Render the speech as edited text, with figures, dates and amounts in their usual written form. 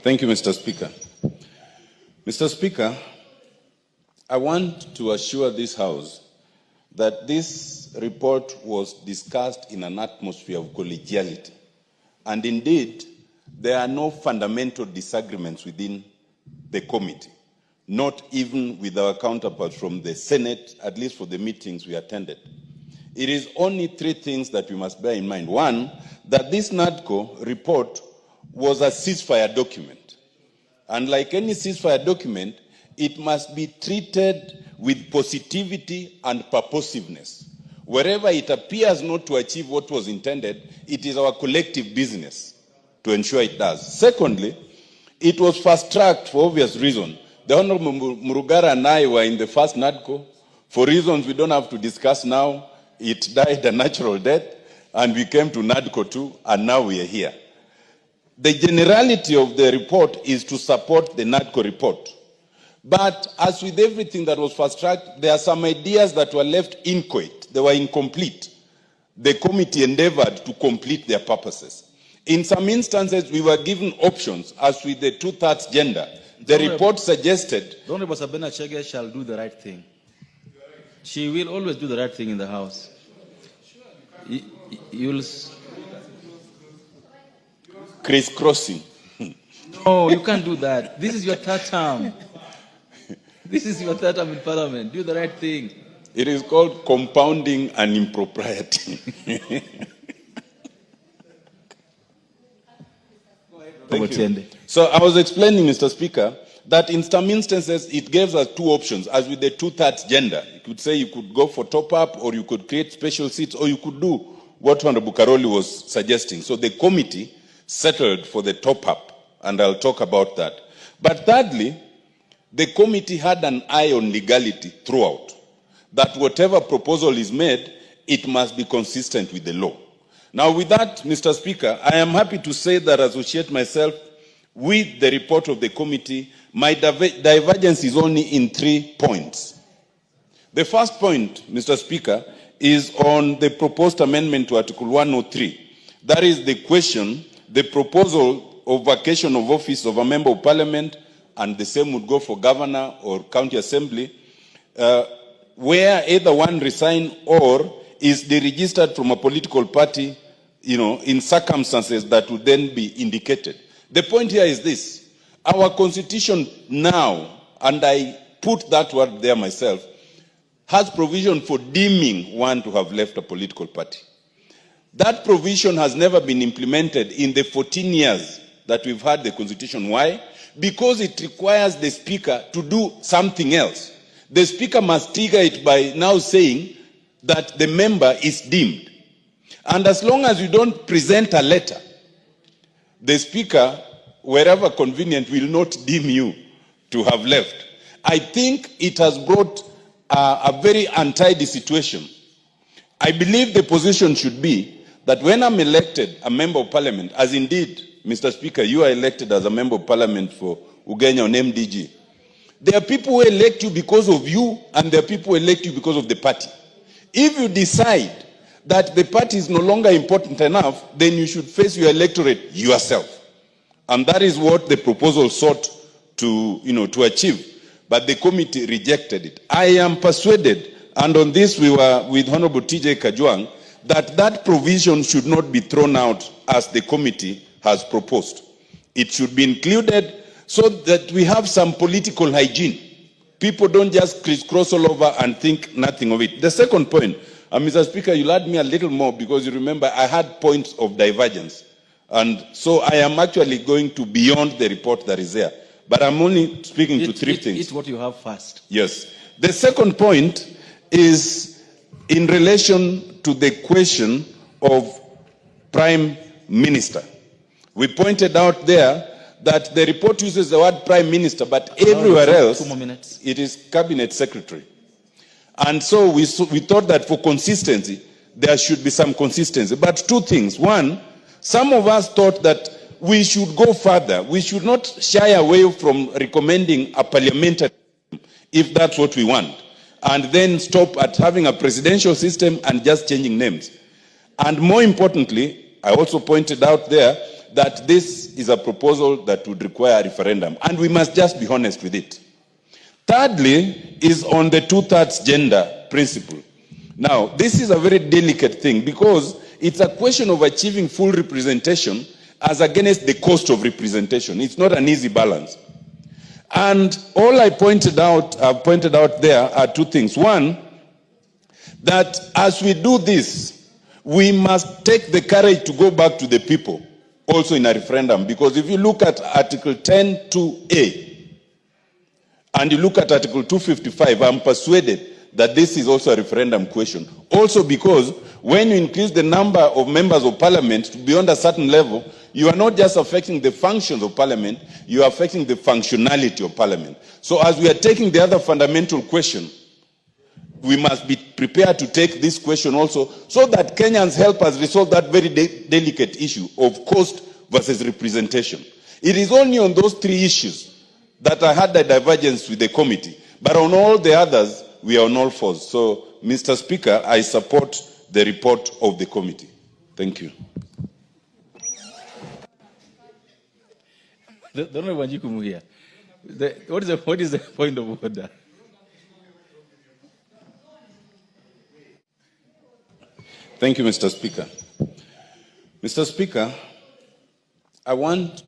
Thank you, Mr. Speaker. Mr. Speaker, I want to assure this House that this report was discussed in an atmosphere of collegiality. And indeed, there are no fundamental disagreements within the committee, not even with our counterparts from the Senate, at least for the meetings we attended. It is only three things that we must bear in mind. One, that this NADCO report was a ceasefire document. And like any ceasefire document, it must be treated with positivity and purposiveness. Wherever it appears not to achieve what was intended, it is our collective business to ensure it does. Secondly, it was fast-tracked for obvious reasons. The Honorable Murugara and I were in the first NADCO. For reasons we don't have to discuss now, it died a natural death, and we came to NADCO 2, and now we are here. The generality of the report is to support the NADCO report. But as with everything that was fast-tracked, there are some ideas that were left inchoate. They were incomplete. The committee endeavored to complete their purposes. In some instances, we were given options, as with the 2/3 gender. The report suggested... The Honorable Sabina Chege shall do the right thing. She will always do the right thing in the House. You'll... Crisscrossing. No, you can't do that. This is your third term. This is your third term in Parliament. Do the right thing. It is called compounding an impropriety. Thank you. So I was explaining, Mr. Speaker, that in some instances it gives us two options, as with the 2/3 gender. You could say you could go for top-up, or you could create special seats, or you could do what Honorable Karoli was suggesting. So the committee settled for the top-up, and I'll talk about that. But thirdly, the committee had an eye on legality throughout, that whatever proposal is made, it must be consistent with the law. Now, with that, Mr. Speaker, I am happy to say that I associate myself with the report of the committee. My divergence is only in 3 points. The first point, Mr. Speaker, is on the proposed amendment to Article 103. That is the question, the proposal of vacation of office of a member of parliament, and the same would go for governor or county assembly, where either one resign or is deregistered from a political party, in circumstances that would then be indicated. The point here is this: our constitution now, and I put that word there myself, has provision for deeming one to have left a political party. That provision has never been implemented in the 14 years that we've had the constitution. Why? Because it requires the speaker to do something else. The speaker must trigger it by now saying that the member is deemed. And as long as you don't present a letter, the speaker, wherever convenient, will not deem you to have left. I think it has brought a very untidy situation. I believe the position should be that when I'm elected a member of parliament, as indeed, Mr. Speaker, you are elected as a member of parliament for Ugenya on MDG, there are people who elect you because of you, and there are people who elect you because of the party. If you decide that the party is no longer important enough, then you should face your electorate yourself. And that is what the proposal sought to achieve. But the committee rejected it. I am persuaded, and on this we were with Honorable TJ Kajwang, that provision should not be thrown out as the committee has proposed. It should be included so that we have some political hygiene. People don't just crisscross all over and think nothing of it. The second point, Mr. Speaker, you'll add me a little more, because you remember I had points of divergence. And so I am actually going to beyond the report that is there. But I'm only speaking to three things. It's what you have first. Yes. The second point is in relation to the question of Prime Minister. We pointed out there that the report uses the word Prime Minister, but everywhere else it is Cabinet Secretary. And so we thought that for consistency, there should be some consistency. But two things. One, some of us thought that we should go further. We should not shy away from recommending a parliamentary system, if that's what we want, and then stop at having a presidential system and just changing names. And more importantly, I also pointed out there that this is a proposal that would require a referendum, and we must just be honest with it. Thirdly is on the two-thirds gender principle. Now, this is a very delicate thing because it's a question of achieving full representation as against the cost of representation. It's not an easy balance. And all I've pointed out there are two things. One, that as we do this, we must take the courage to go back to the people also in a referendum. Because if you look at Article 10(2)(a) and you look at Article 255, I'm persuaded that this is also a referendum question. Also because when you increase the number of members of parliament to beyond a certain level, you are not just affecting the functions of parliament, you are affecting the functionality of parliament. So as we are taking the other fundamental question, we must be prepared to take this question also so that Kenyans help us resolve that very delicate issue of cost versus representation. It is only on those three issues that I had a divergence with the committee. But on all the others, we are on all fours. So, Mr. Speaker, I support the report of the committee. Thank you. The Honorable Wanjiku here. What is the point of order? Thank you, Mr. Speaker. Mr. Speaker, I want